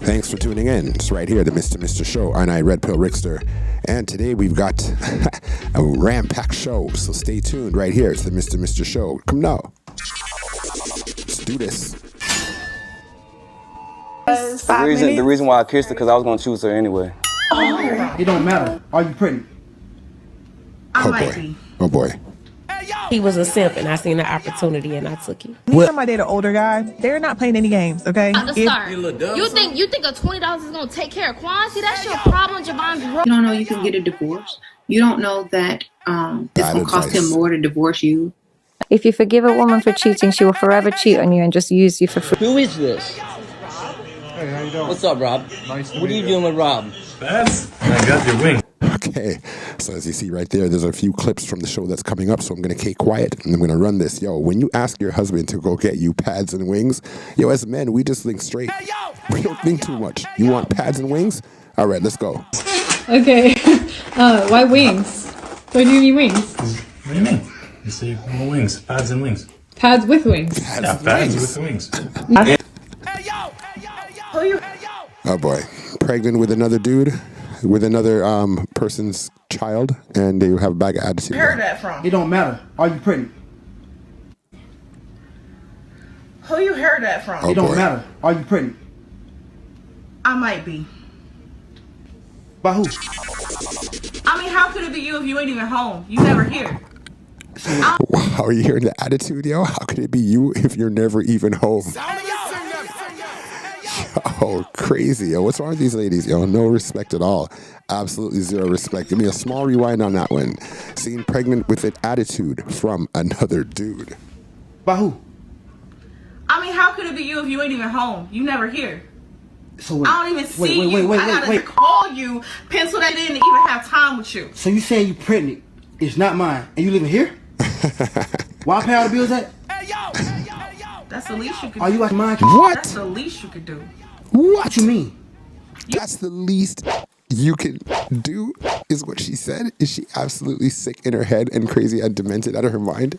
Thanks for tuning in. It's right here, the Mr. Show. I'm redpillrixter. And today we've got a ram-packed show. So stay tuned right here. It's the Mr. Show. Come now. Let's do this. The reason why I kissed her, because I was going to choose her anyway. Oh. It don't matter. Are you pretty? Oh boy. Oh boy. He was a simp, and I seen the opportunity, and I took it. Anytime I date an older guy, they're not playing any games, okay? I'm the start. You think a $20 is gonna take care of Quan? See, that's your problem, Javon. You don't know you can get a divorce. You don't know that it's gonna cost him more to divorce you. If you forgive a woman for cheating, she will forever cheat on you and just use you for free. Who is this? Hey, how you doing? What's up, Rob? Nice to What are you doing with Rob? That's I got your wing. Okay, so as you see right there's a few clips from the show that's coming up, so I'm going to keep quiet, and I'm going to run this. Yo, when you ask your husband to go get you pads and wings, yo, as men, we just think straight. We don't think too much. You want pads and wings? All right, let's go. Okay, why wings? Why do you need wings? What do you mean? You say more wings, pads and wings. Pads with wings. Pads with wings. Oh boy, pregnant with another dude, with another person's child, and they have a bag of attitude. Where heard that from? It don't matter. Are you pretty? Who you heard that from? Oh, it don't boy. matter. Are you pretty? I might be. By who? I mean, how could it be you if you ain't even home? You never here. Wow, are you hearing the attitude, yo? How could it be you if you're never even home? Oh, crazy, yo. What's wrong with these ladies, yo? No respect at all. Absolutely zero respect. Give me a small rewind on that one. Seen pregnant with an attitude from another dude. By who? I mean, how could it be you if you ain't even home? You never here. So wait, I don't even see you. I gotta call you, pencil that in, to even have time with you. So you saying you pregnant? It's not mine, and you living here? Why pay all the bills at? That's the least you could do. Are you like mine? What? That's the least you could do. What you mean? That's the least you can do, is what she said. Is she absolutely sick in her head and crazy and demented out of her mind?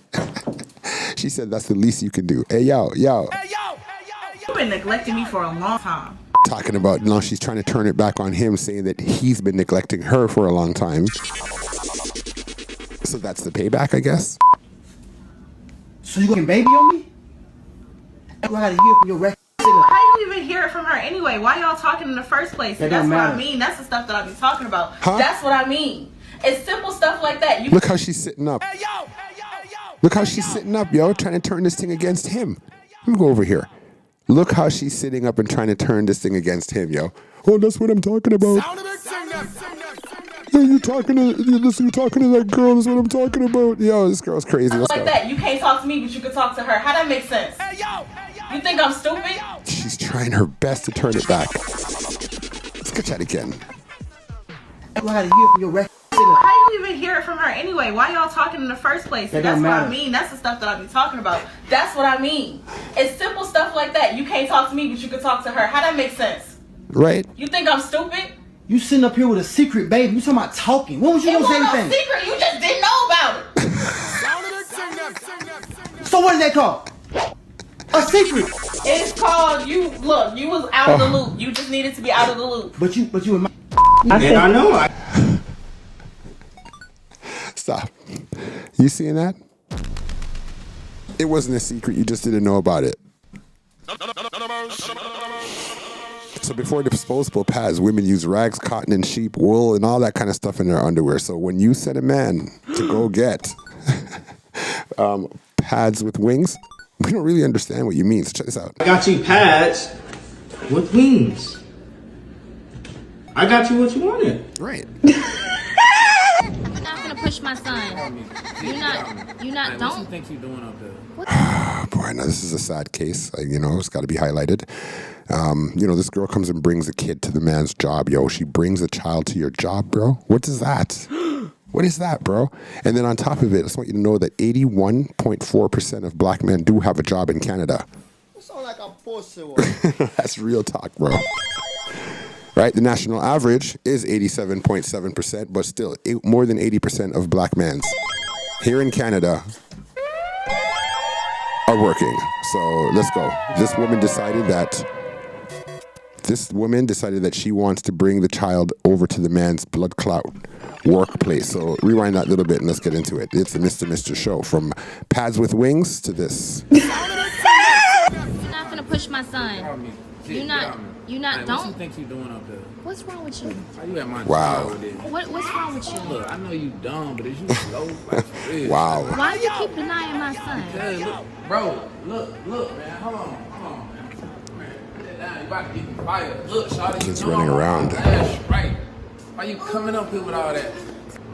She said that's the least you can do. Hey, yo. You've been neglecting me for a long time. Talking about, now she's trying to turn it back on him, saying that he's been neglecting her for a long time. So that's the payback, I guess. So you going baby on me? I gotta hear from your record. How you even hear it from her anyway? Why y'all talking in the first place? That That's don't what matter. I mean. That's the stuff that I be talking about. Huh? That's what I mean. It's simple stuff like that. Look how she's sitting up. Look how she's sitting up, yo, trying to turn this thing against him. Let me go over here. Look how she's sitting up and trying to turn this thing against him, yo. Oh, that's what I'm talking about. Yeah, you're talking to that girl. That's what I'm talking about. Yo, this girl's crazy. Let's like go. that. You can't talk to me, but you can talk to her. How that make sense? You think I'm stupid? She's trying her best to turn it back. Let's catch that again. I gotta hear from your record. How you even hear it from her anyway? Why y'all talking in the first place? That That's don't what matter. I mean. That's the stuff that I be talking about. That's what I mean. It's simple stuff like that. You can't talk to me, but you can talk to her. How that make sense? Right? You think I'm stupid? You sitting up here with a secret, baby. You talking about talking. When was you It gonna say wasn't no anything? secret. You just didn't know about it. So what is that called? A secret. It's called you. Look, you was out of the loop. You just needed to be out of the loop. But you in my. I know. Stop. You seeing that? It wasn't a secret. You just didn't know about it. So before disposable pads, women use rags, cotton, and sheep, wool, and all that kind of stuff in their underwear. So when you send a man to go get pads with wings, we don't really understand what you mean. So check this out. I got you pads with wings. I got you what you wanted. Right. I'm not gonna push my son. You're not. Don't. What you think you're doing up there? Boy, now this is a sad case. It's got to be highlighted. This girl comes and brings a kid to the man's job. Yo, she brings a child to your job, bro. What is that? What is that, bro? And then on top of it, I just want you to know that 81.4% of black men do have a job in Canada. You sound like a pussy. That's real talk, bro. Right? The national average is 87.7%, but still, more than 80% of black men here in Canada are working. So let's go. This woman decided that she wants to bring the child over to the man's blood clot workplace. So rewind that little bit and let's get into it. It's the Mr. show. From pads with wings to this. You're not gonna push my son. You're not. What Don't. you think you doing up there? What's wrong with you? How you at my Wow. job with it? What's wrong with you? Look, I know you dumb, but is you slow? Like, for real? Wow. Why you keep denying my son? Hey, look, bro, look, man. Hold on, man. Man, put that down. You about to get me fired. Look, shawty, Kids you know running I'm on around. my last strike. Why you coming up here with all that?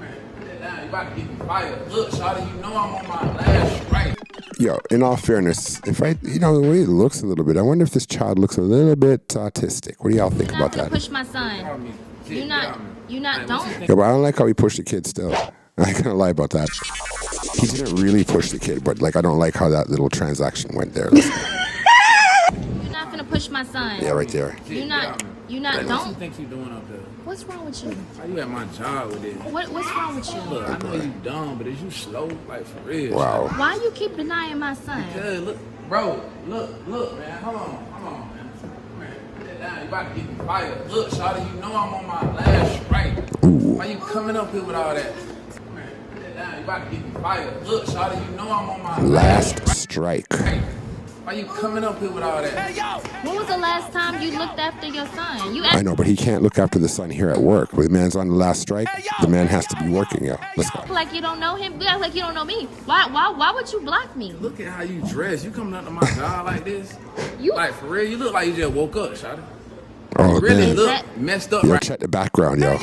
Man, put that down. You about to get me fired. Look, shawty, you know I'm on my last strike. Yo, in all fairness, the way it looks a little bit, I wonder if this child looks a little bit autistic. What do y'all think You're about not gonna that? push my son. You're not. Don't. Yeah, but I don't like how he pushed the kid still. I can't lie about that. He didn't really push the kid, but I don't like how that little transaction went there. You're not gonna push my son. Yeah, right there. You're not. What you Don't. think you doing up there? What's wrong with you? How you at my job with it? What's wrong with you? Look, I know you dumb, but is you slow? Like, for real? Wow. Why you keep denying my son? Hey, look, bro, look, man. Hold on, man. Man, put that down. You about to get me fired. Look, shawty, you know I'm on my last strike. Why you coming up here with all that? Man, put that down. You about to get me fired. Look, shawty, you know I'm on my Last strike. Why you coming up here with all that? When was the last time you looked after your son? You I know, but he can't look after the son here at work. When the man's on the last strike, the man has to be working, yo. Let's go. act like you don't know him. You act like you don't know me. Why would you block me? Look at how you dress. You coming up to my job like this? You Like, for real? You look like you just woke up, shawty. Oh, You really man. look messed up Yo, right check the background, yo.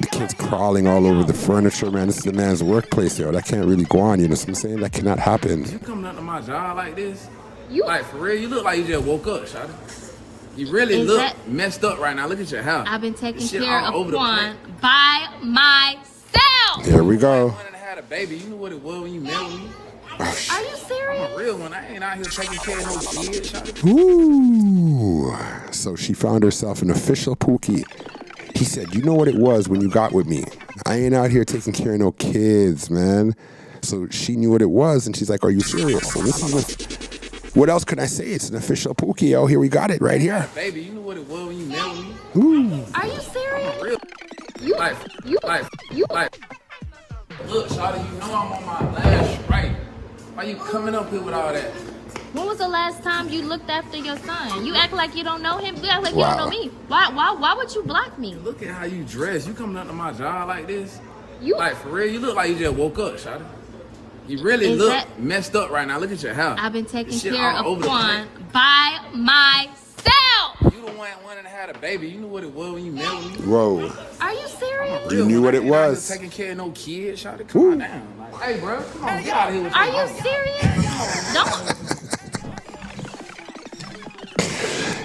The kid's crawling all over the furniture, man. This is the man's workplace, yo. That can't really go on, you know what I'm saying? That cannot happen. You coming up to my job like this? You Like, for real? You look like you just woke up, shawty. You really Is look that- messed up right now. Look at your house. I've been taking This shit care all of over the Quan by myself. Here we go. When I had a baby, you knew what it was when you met with me. Are you serious? I'm a real one. I ain't out here taking care of no kids, shawty. Ooh. So she found herself an official Pookie. He said, you know what it was when you got with me. I ain't out here taking care of no kids, man. So she knew what it was, and she's like, are you serious? So this is what else can I say? It's an official Pookie, yo. Here we got it right here. Baby, you knew what it was when you met with me. Ooh. Are you serious? Real. You Like, look, shawty, you know I'm on my last strike. Why you coming up here with all that? When was the last time you looked after your son? You act like you don't know him. You act like you Wow. don't know me. Why would you block me? Look at how you dress. You coming up to my job like this? You Like, for real? You look like you just woke up, shawty. You really Is look that- messed up right now. Look at your house. I've been taking This shit care all of over the Quan by myself. You the one that had a baby. You knew what it was when you met with me. Whoa. Are you serious? You knew what it I ain't out here was. taking care of no kids, shawty. Come on down. Like, hey, bro, come on, get out of here with Are your you mouth. serious? Don't.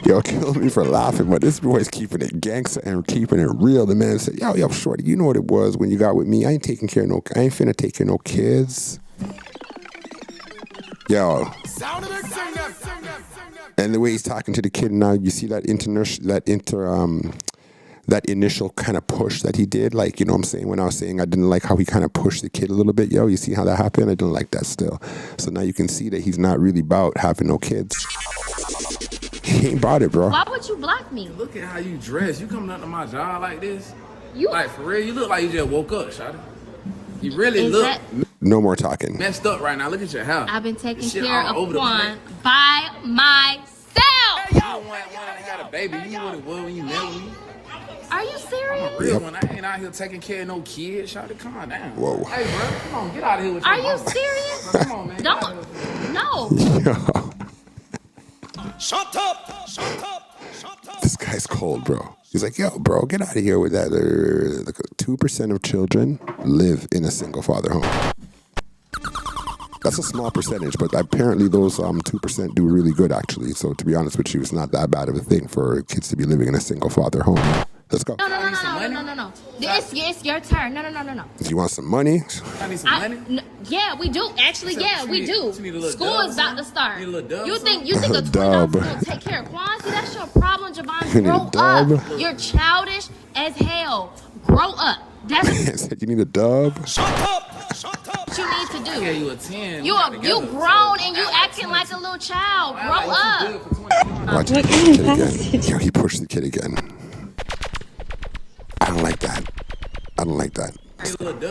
Yo, kill me for laughing, but this boy's keeping it gangster and keeping it real. The man said, yo, shorty, you know what it was when you got with me. I ain't finna take care of no kids. Yo. And the way he's talking to the kid now, you see that initial kind of push that he did, like, you know what I'm saying, when I was saying I didn't like how he kind of pushed the kid a little bit, yo, you see how that happened? I didn't like that still. So now you can see that he's not really about having no kids. He ain't about it, bro. Why would you block me? Look at how you dress. You coming up to my job like this? You Like, for real? You look like you just woke up, shawty. You really Is look that- No more talking. messed up right now. Look at your house. I've been taking This shit care all of over the Quan by myself. You the one that had a baby. You knew what it was when you met with me. Are you serious? I'm a real one. I ain't out here taking care of no kids, shawty. Calm down. Whoa. Hey, bro, come on, get out of here with your Are you mouth. serious? Come on, man. get out of here with Don't. your- No. Yo. Shut up! Shut up! Shut up! This guy's cold, bro. He's like, yo, bro, get out of here with that. 2% of children live in a single father home. That's a small percentage, but apparently those 2% do really good, actually. So to be honest with you, it's not that bad of a thing for kids to be living in a single father home. Let's go. No. It's your turn. No. Do you want some money? I need some money. Yeah, we do. Actually, yeah, we do. You need a little School dub, is about to start. You need a little dub, You think a Dub. $20 gonna take care of Quan? See, that's your problem, Javon. You need a Grow dub? up. You're childish as hell. Grow up. That's what Said you need a dub. Shut up! Shut up! you need to do. Yeah, you a 10. You We got you together, grown so and you act like acting like like a little child. Grow up. Watch him push the kid again. Yo, he pushed the kid again. I don't like that. I don't like that.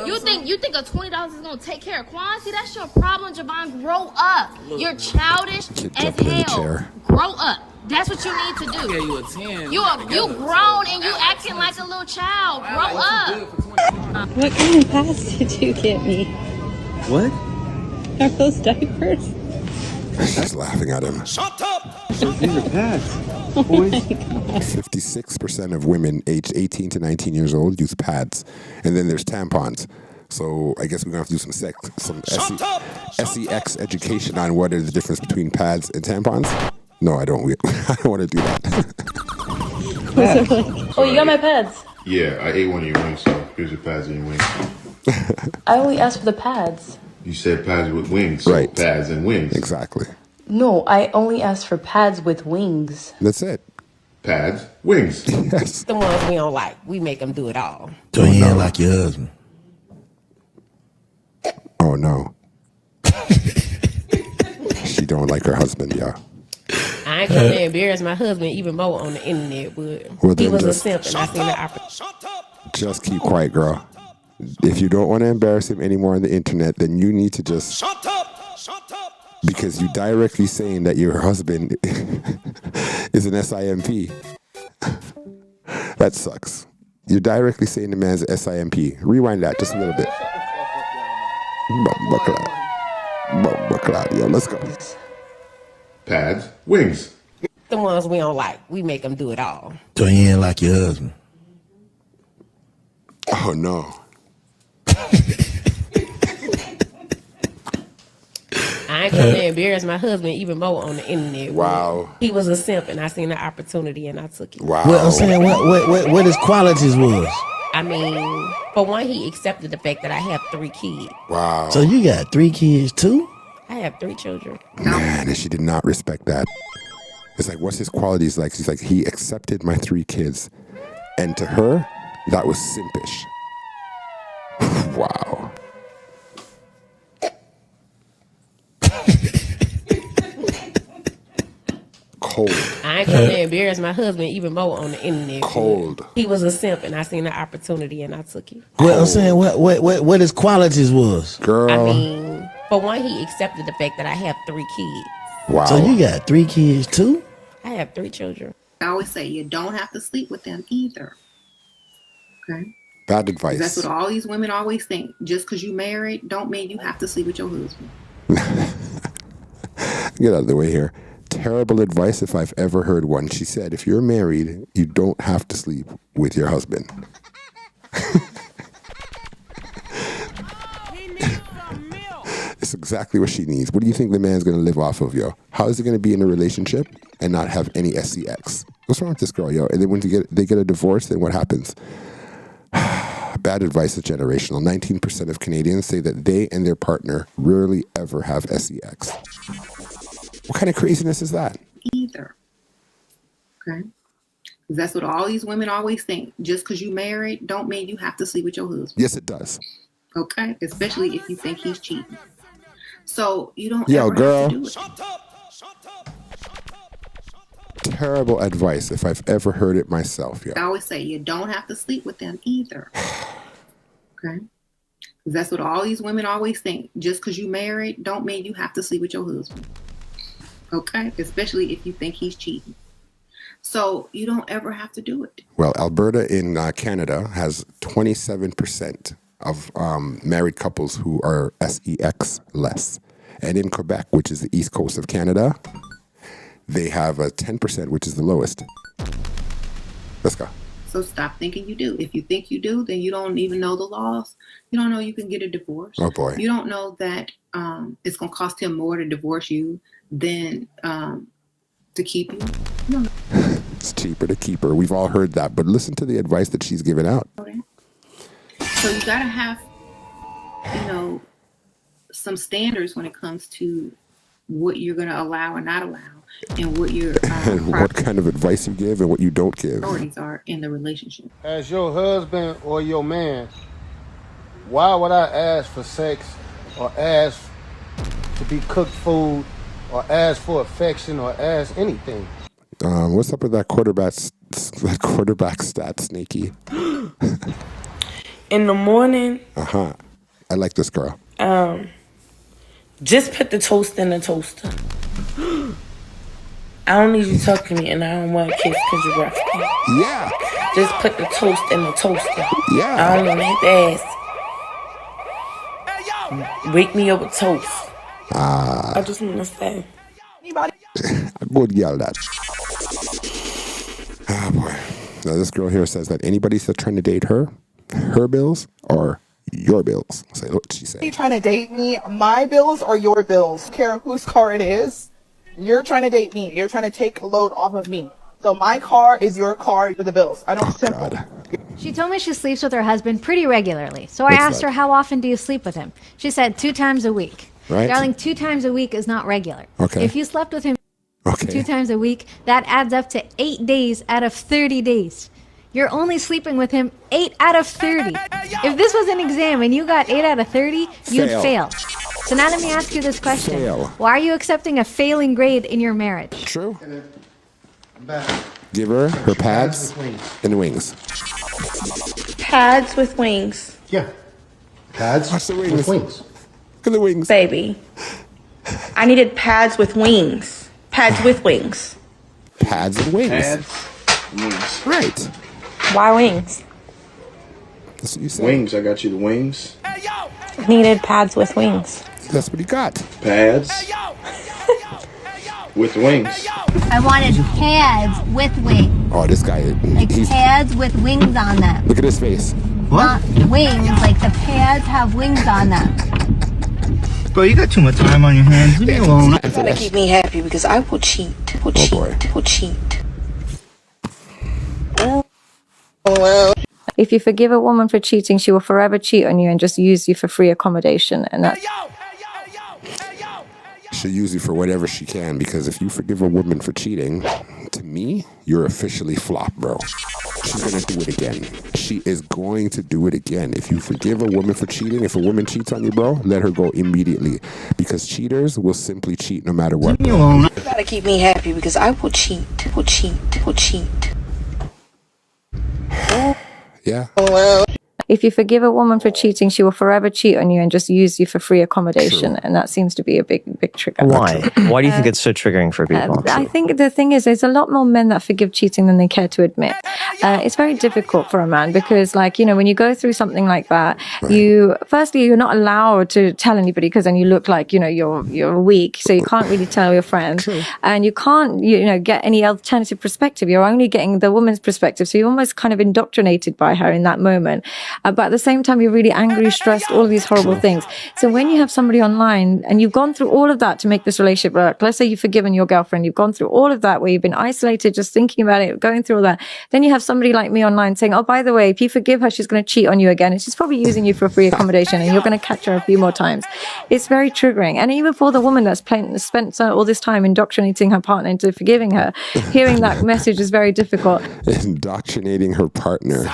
You think a $20 is gonna take care of Quan? See, that's your problem, Javon. Grow up. You're childish as hell. Grow up. That's what you need to do. Yeah, you a 10. You grown and you acting like a little child. Grow up. What kind of pads did you get me? What? Are those diapers? She's laughing at him. Shut up! These are pads. Oh Boys. 56% of women aged 18 to 19 years old use pads. And then there's tampons. So I guess we're going to have to do some SEX education on what is the difference between pads and tampons. No, I don't. I don't want to do that. Oh, you got my pads. Yeah, I ate one of your wings, so here's your pads and your wings. I only asked for the pads. You said pads with wings, so Right. pads and wings. Exactly. No, I only asked for pads with wings. That's it. Pads, wings. Yes. The ones we don't like, we make them do it all. So you ain't like your husband. Oh, no. She don't like her husband, yeah. I ain't trying to embarrass my husband even more on the internet, but Well, he then was a just- simp and I seen the opportunity. Just keep quiet, girl. If you don't want to embarrass him anymore on the internet, then you need to just... Shut up! Shut up! Because you directly saying that your husband is an SIMP. That sucks. You're directly saying the man's an SIMP. Rewind that just a little bit. Buckle out. Yo, let's go. Pads, wings. The ones we don't like, we make them do it all. So you ain't like your husband. Oh, no. I ain't trying to embarrass my husband even more on the internet. Wow. He was a simp and I seen the opportunity and I took it. Wow. Well, I'm saying what his qualities was. I mean, for one, he accepted the fact that I have 3 kids. Wow. So you got 3 kids too? I have 3 children. Man, and she did not respect that. It's like, what's his qualities like? She's like, he accepted my 3 kids. And to her, that was simpish. Wow. Cold. I ain't trying to embarrass my husband even more on the internet. Cold. He was a simp and I seen the opportunity and I took it. Well, I'm saying what his qualities was. Girl. I mean, for one, he accepted the fact that I have 3 kids. Wow. So you got 3 kids too? I have 3 children. I always say you don't have to sleep with them either. Okay? Bad advice. That's what all these women always think. Just because you married don't mean you have to sleep with your husband. Get out of the way here. Terrible advice if I've ever heard one. She said, if you're married, you don't have to sleep with your husband. It's exactly what she needs. What do you think the man's going to live off of, yo? How is he going to be in a relationship and not have any SEX? What's wrong with this girl, yo? And then when they get a divorce, then what happens? Bad advice is generational. 19% of Canadians say that they and their partner rarely ever have SEX. What kind of craziness is that? Either. Okay? That's what all these women always think. Just because you married don't mean you have to sleep with your husband. Yes, it does. Okay? Especially if you think he's cheating. So you don't Yo, ever girl. have to do it. Terrible advice if I've ever heard it myself, yo. I always say you don't have to sleep with them either. Okay? That's what all these women always think. Just because you married don't mean you have to sleep with your husband. Okay? Especially if you think he's cheating. So you don't ever have to do it. Well, Alberta in Canada has 27% of married couples who are SEX less. And in Quebec, which is the east coast of Canada, they have a 10%, which is the lowest. Let's go. So stop thinking you do. If you think you do, then you don't even know the laws. You don't know you can get a divorce. Oh, boy. You don't know that it's going to cost him more to divorce you than to keep you. You don't know. It's cheaper to keep her. We've all heard that. But listen to the advice that she's given out. So you got to have, some standards when it comes to what you're going to allow or not allow and what your And what kind of advice you give and what you don't give. priorities are in the relationship. As your husband or your man, why would I ask for sex or ask to be cooked food or ask for affection or ask anything. What's up with that quarterback stat, Snaky? In the morning, I like this girl. just put the toast in the toaster. I don't need you to talk to me, and I don't want a kiss because you're rough. Yeah. Just put the toast in the toaster. Yeah. I don't want to hit the ass. Wake me up with toast. I just want to say. A good girl, that. Oh, boy. Now, this girl here says that anybody's that's trying to date her bills are your bills. Say what she said. You trying to date me? My bills or your bills? I don't care whose car it is. You're trying to date me. You're trying to take a load off of me. So my car is your car for the bills. I don't simple. She told me she sleeps with her husband pretty regularly. So I asked her, how often do you sleep with him? She said 2 times a week. Right. Darling, 2 times a week is not regular. Okay. If you slept with him 2 times a week, that adds up to 8 days out of 30 days. You're only sleeping with him 8 out of 30. If this was an exam and you got 8 out of 30, you'd fail. So now let me ask you this question. Why are you accepting a failing grade in your marriage? True. Give her pads and wings. Pads with wings. Yeah. Pads with wings. Look at the wings. Baby. I needed pads with wings. Pads with wings. Pads and wings. Pads and wings. Right. Why wings? That's what you said. Wings. I got you the wings. Needed pads with wings. That's what he got. Pads with wings. I wanted pads with wings. Oh, this guy. He's, Pads with wings on them. look at his face. Not wings, like the pads have wings on them. Bro, you got too much time on your hands. Leave me alone. You gotta keep me happy because I will cheat. Will cheat. If you forgive a woman for cheating, she will forever cheat on you and just use you for free accommodation. And that She'll use you for whatever she can, because if you forgive a woman for cheating, to me, you're officially flopped, bro. She's gonna do it again. She is going to do it again. If you forgive a woman for cheating, if a woman cheats on you, bro, let her go immediately, because cheaters will simply cheat no matter what. You gotta keep me happy because I will cheat. Will cheat. Yeah. if you forgive a woman for cheating, she will forever cheat on you and just use you for free accommodation. And that seems to be a big trigger. Why? Why do you think it's so triggering for people? I think the thing is, there's a lot more men that forgive cheating than they care to admit. It's very difficult for a man because, like, you know, when you go through something like that, firstly, you're not allowed to tell anybody because then you look like, you know, you're weak. So you can't really tell your friends. And you can't, you know, get any alternative perspective. You're only getting the woman's perspective. So you're almost kind of indoctrinated by her in that moment. But at the same time, you're really angry, stressed, all of these horrible things. So when you have somebody online and you've gone through all of that to make this relationship work, let's say you've forgiven your girlfriend, you've gone through all of that where you've been isolated, just thinking about it, going through all that. Then you have somebody like me online saying, oh, by the way, if you forgive her, she's going to cheat on you again. And she's probably using you for free accommodation and you're going to catch her a few more times. It's very triggering. And even for the woman that's spent all this time indoctrinating her partner into forgiving her, hearing that message is very difficult. Indoctrinating her partner.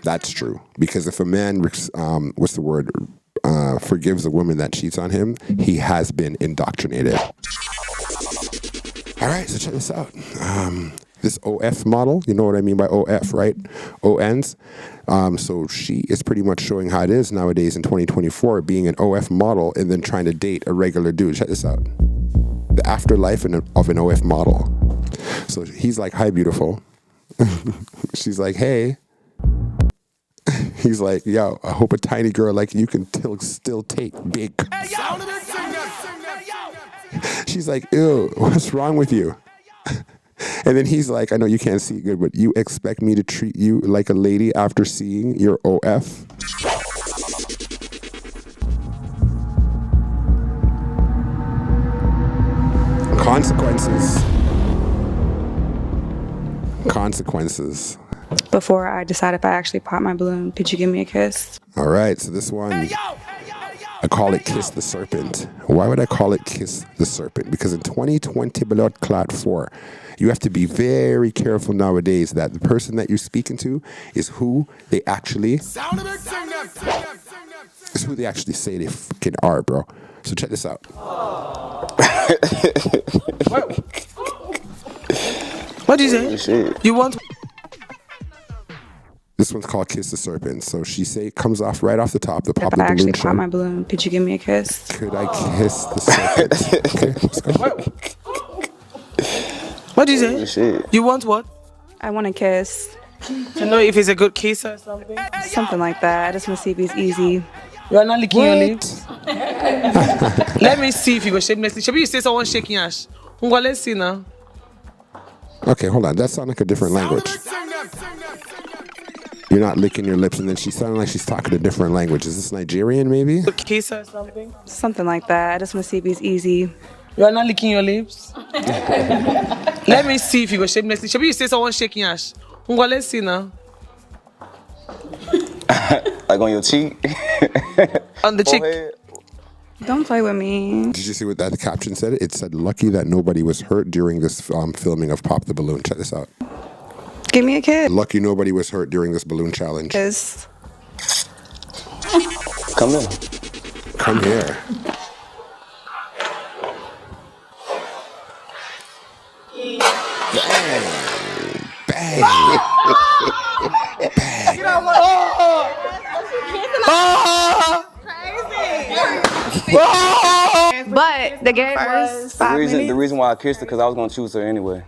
That's true. Because if a man, forgives a woman that cheats on him, he has been indoctrinated. All right, so check this out. This OF model, you know what I mean by OF, right? ONs. So she is pretty much showing how it is nowadays in 2024, being an OF model and then trying to date a regular dude. Check this out. The afterlife of an OF model. So he's like, hi, beautiful. She's like, hey. He's like, yo, I hope a tiny girl like you can still take big. She's like, ew, what's wrong with you? And then he's like, I know you can't see good, but you expect me to treat you like a lady after seeing your OF? Consequences. Before I decide if I actually pop my balloon, could you give me a kiss? All right, so this one, I call it Kiss the Serpent. Why would I call it Kiss the Serpent? Because in 2020 Blood Clot 4, you have to be very careful nowadays that the person that you're speaking to is who they actually say they fucking are, bro. So check this out. What did you say? You want? This one's called Kiss the Serpent. So she comes off right off the top, the If pop I the actually balloon pop show. my balloon, could you give me a kiss? Could I kiss the serpent? Okay, let's go. What did you say? You want what? I want a kiss. To know if it's a good kiss or something? Something like that. I just want to see if it's easy. You are not licking your lips? Let me see if you go shamelessly. Should you say someone shaking ash? Let's see now. Okay, hold on. That sounds like a different language. You're not licking your lips, and then she sounded like she's talking a different language. Is this Nigerian, maybe? Good kiss or something? Something like that. I just want to see if it's easy. You are not licking your lips? Let me see if you go shamelessly. Should you say someone shaking ash? Let's see now. Like on your cheek? On the cheek? Don't play with me. Did you see what that caption said? It said, lucky that nobody was hurt during this filming of Pop the Balloon. Check this out. Give me a kiss. Lucky nobody was hurt during this balloon challenge. Kiss. Come in. Come here. Bang. Bang. Bang. But the game was 5 minutes. The reason why I kissed her because I was gonna choose her anyway.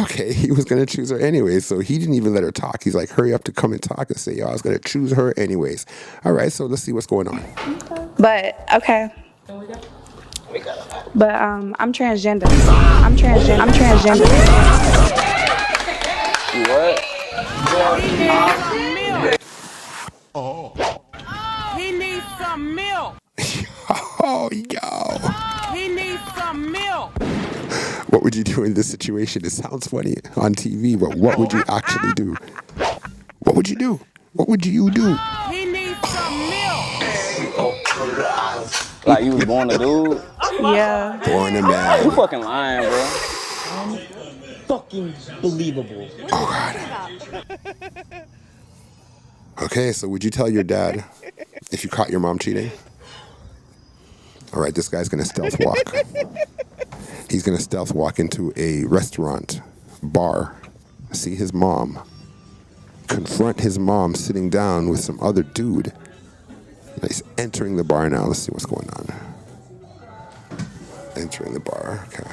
Okay, he was going to choose her anyways, so he didn't even let her talk. He's like, hurry up to come and talk and say, yo, I was going to choose her anyways. All right, so let's see what's going on. But, okay. But, I'm transgender. I'm transgender. What? He needs some milk. Oh, yo. He needs some milk. What would you do in this situation? It sounds funny on TV, but what would you actually do? What would you do? What would you do? He needs some milk. Like you was born a dude? Yeah. Born a man. You fucking lying, bro. Fucking believable. Oh, God. Okay, so would you tell your dad if you caught your mom cheating? All right, this guy's going to stealth walk. He's going to stealth walk into a restaurant, bar, see his mom, confront his mom sitting down with some other dude. He's entering the bar now. Let's see what's going on. Entering the bar. Okay.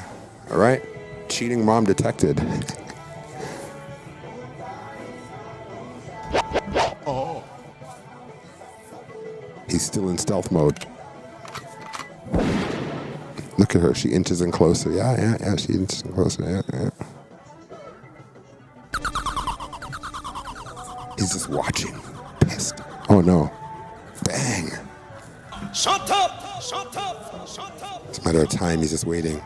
All right. Cheating mom detected. Oh. He's still in stealth mode. Look at her. She inches in closer. Yeah. She inches in closer. Yeah. He's just watching. Pissed. Oh, no. Bang. Shut up! Shut up! Shut up! It's a matter of time. He's just waiting.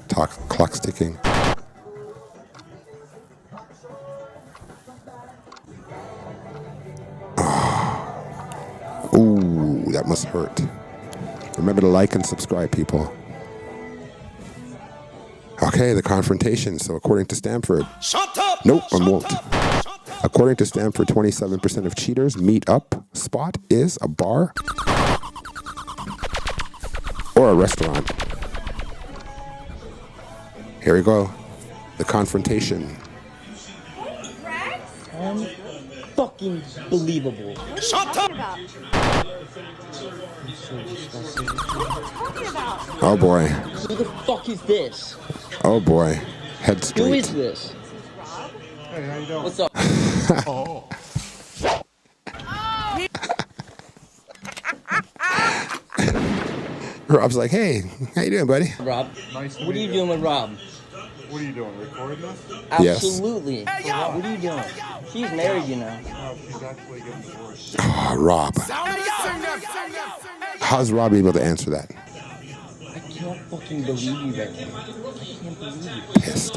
Clock's ticking. Ooh, that must hurt. Remember to like and subscribe, people. Okay, the confrontation. So according to Stanford... Shut up! Nope, I won't. According to Stanford, 27% of cheaters meet up spot is a bar or a restaurant. Here we go. The confrontation. Fucking believable. Shut up! Oh boy. Who the fuck is this? Oh boy. Head straight. Who is this? Hey, how you doing? What's up? Oh. Rob's like, hey, how you doing, buddy? Rob, Nice to what are meet you doing with Rob? What are you doing? Recording this? Yes. Absolutely. What are you doing? She's married, you know. No, she's actually getting divorced. Oh, Rob. How's Rob able to answer that? I can't fucking believe you right now. I can't believe you. Pissed.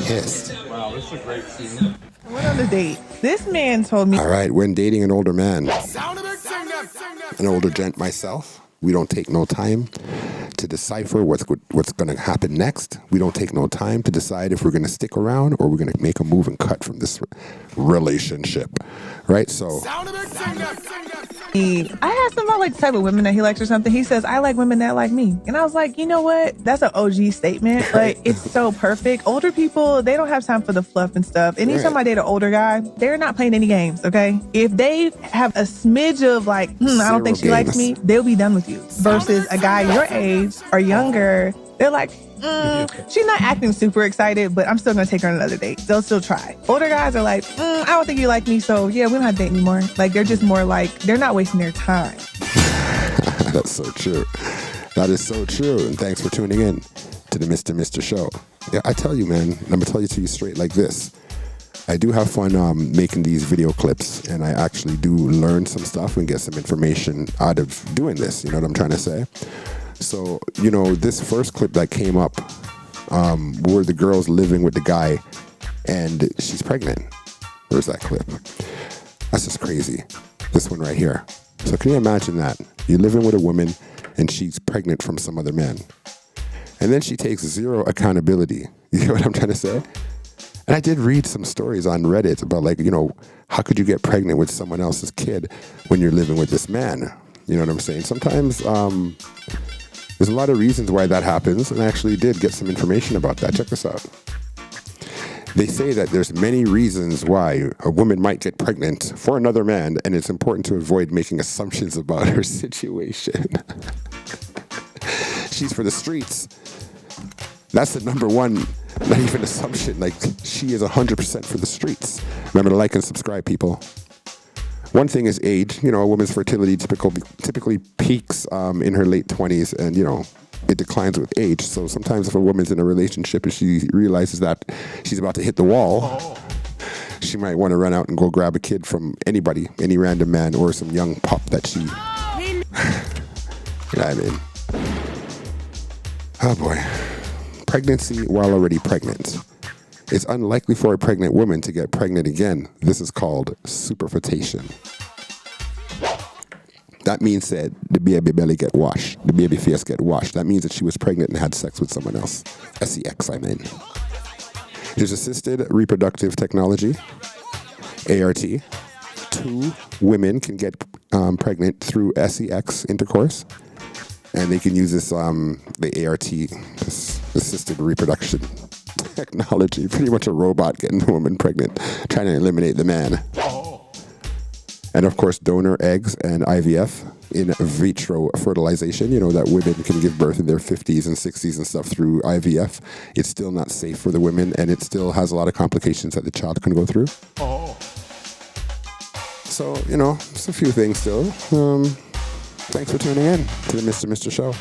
Pissed. Wow, this is a great scene. Went on a date. This man told me. All right, when dating an older man, an older gent myself, we don't take no time to decipher what's going to happen next. We don't take no time to decide if we're going to stick around or we're going to make a move and cut from this relationship, right? So I asked him about like the type of women that he likes or something. He says, I like women that like me. And I was like, you know what? That's an OG statement. Like, it's so perfect. Older people, they don't have time for the fluff and stuff. Anytime I date an older guy, they're not playing any games, okay? If they have a smidge of like, I don't think she likes me, they'll be done with you. Versus a guy your age or younger, they're like, she's not acting super excited, but I'm still gonna take her on another date. They'll still try. Older guys are like, I don't think you like me, so yeah, we don't have to date anymore. Like, they're just more like, they're not wasting their time. That's so true. That is so true. And thanks for tuning in to the Mr. Show. Yeah, I tell you, man, I'm gonna tell you to you straight like this. I do have fun making these video clips, and I actually do learn some stuff and get some information out of doing this. You know what I'm trying to say? So, you know, this first clip that came up were the girls living with the guy and she's pregnant. Where's that clip? That's just crazy. This one right here. So can you imagine that? You're living with a woman and she's pregnant from some other man. And then she takes zero accountability. You know what I'm trying to say? And I did read some stories on Reddit about, like, you know, how could you get pregnant with someone else's kid when you're living with this man? You know what I'm saying? Sometimes there's a lot of reasons why that happens, and I actually did get some information about that. Check this out. They say that there's many reasons why a woman might get pregnant for another man, and it's important to avoid making assumptions about her situation. She's for the streets. That's the number one, not even assumption. Like, she is 100% for the streets. Remember to like and subscribe, people. One thing is age. You know, a woman's fertility typically peaks in her late 20s, and, you know, it declines with age. So sometimes if a woman's in a relationship and she realizes that she's about to hit the wall, she might want to run out and go grab a kid from anybody, any random man, or some young pup that she... You know what I mean? Oh, boy. Pregnancy while already pregnant. It's unlikely for a pregnant woman to get pregnant again. This is called superfetation. That means that the baby belly get washed. The baby face get washed. That means that she was pregnant and had sex with someone else. SEX, I mean. There's assisted reproductive technology, ART. 2 women can get pregnant through SEX intercourse. And they can use this, the ART, this assisted reproduction technology. Pretty much a robot getting the woman pregnant, trying to eliminate the man. And of course, donor eggs and IVF, in vitro fertilization. You know, that women can give birth in their 50s and 60s and stuff through IVF. It's still not safe for the women, and it still has a lot of complications that the child can go through. So, you know, it's a few things still. Thanks for tuning in to the Mr. Show.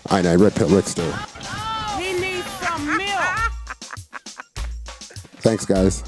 I know, redpillrixter. He needs some milk. Thanks, guys.